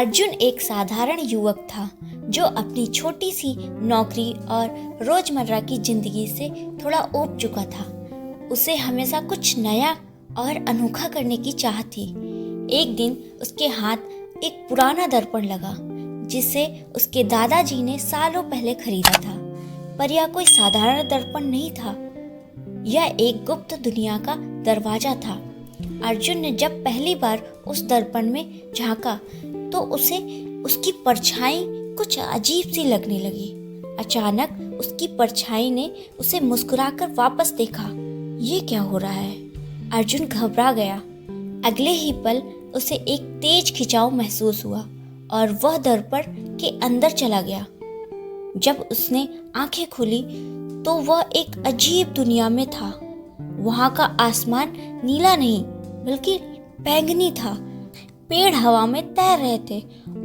अर्जुन एक साधारण युवक था जो अपनी छोटी सी नौकरी और रोजमर्रा की जिंदगी से थोड़ा ऊब चुका था। उसे हमेशा कुछ नया और अनोखा करने की चाह थी। एक दिन उसके हाथ एक पुराना दर्पण लगा जिसे उसके दादाजी ने सालों पहले खरीदा था। पर यह कोई साधारण दर्पण नहीं था, यह एक गुप्त दुनिया का दरवाजा था। अर्जुन ने जब पहली बार उस दर्पण में झांका तो उसे उसकी परछाई कुछ अजीब सी लगने लगी। अचानक उसकी परछाई ने उसे मुस्कुराकर वापस देखा। ये क्या हो रहा है? अर्जुन घबरा गया। अगले ही पल उसे एक तेज खिंचाव महसूस हुआ और वह दर्पण के अंदर चला गया। जब उसने आंखें खोली तो वह एक अजीब दुनिया में था। वहां का आसमान नीला नहीं बल्कि बैंगनी था। पेड़ हवा में तैर रहे थे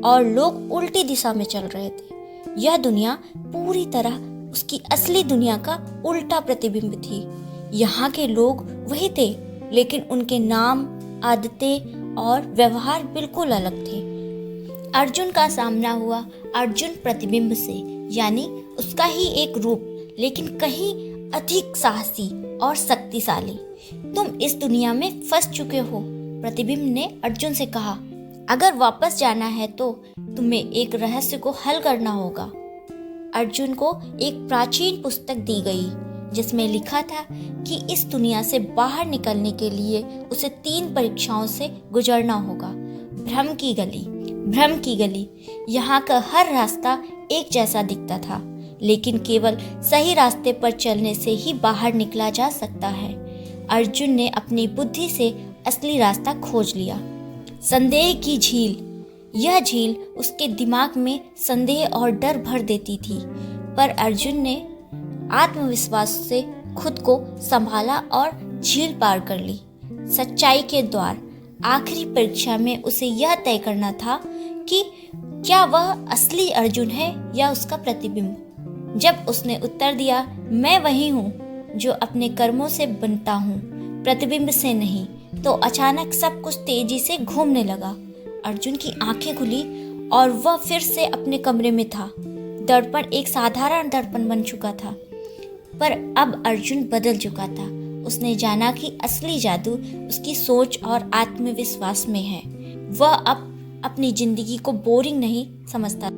और लोग उल्टी दिशा में चल रहे थे। यह दुनिया पूरी तरह उसकी असली दुनिया का उल्टा प्रतिबिंब थी। यहाँ के लोग वही थे, लेकिन उनके नाम, आदतें और व्यवहार बिल्कुल अलग थे। अर्जुन का सामना हुआ अर्जुन प्रतिबिंब से, यानी उसका ही एक रूप, लेकिन कहीं अधिक साहसी और शक्तिशाली। तुम इस दुनिया में फंस चुके हो, प्रतिबिंब ने अर्जुन से कहा। अगर वापस जाना है तो तुम्हें एक रहस्य को हल करना होगा। अर्जुन को एक प्राचीन पुस्तक दी गई जिसमें लिखा था कि इस दुनिया से बाहर निकलने के लिए उसे 3 परीक्षाओं से गुजरना होगा। भ्रम की गली। यहाँ का हर रास्ता एक जैसा दिखता था, लेकिन केवल सही रास्ते पर चलने से ही बाहर निकला जा सकता है। अर्जुन ने अपनी बुद्धि से असली रास्ता खोज लिया। संदेह की झील। यह झील उसके दिमाग में संदेह और डर भर देती थी, पर अर्जुन ने आत्मविश्वास से खुद को संभाला और झील पार कर ली। सच्चाई के द्वार। आखिरी परीक्षा में उसे यह तय करना था कि क्या वह असली अर्जुन है या उसका प्रतिबिंब। जब उसने उत्तर दिया, मैं वही हूँ जो अपने कर्मों से बनता हूँ, प्रतिबिंब से नहीं, तो अचानक सब कुछ तेजी से घूमने लगा। अर्जुन की आंखें खुली और वह फिर से अपने कमरे में था। दर्पण एक साधारण दर्पण बन चुका था, पर अब अर्जुन बदल चुका था। उसने जाना कि असली जादू उसकी सोच और आत्मविश्वास में है। वह अब अपनी जिंदगी को बोरिंग नहीं समझता।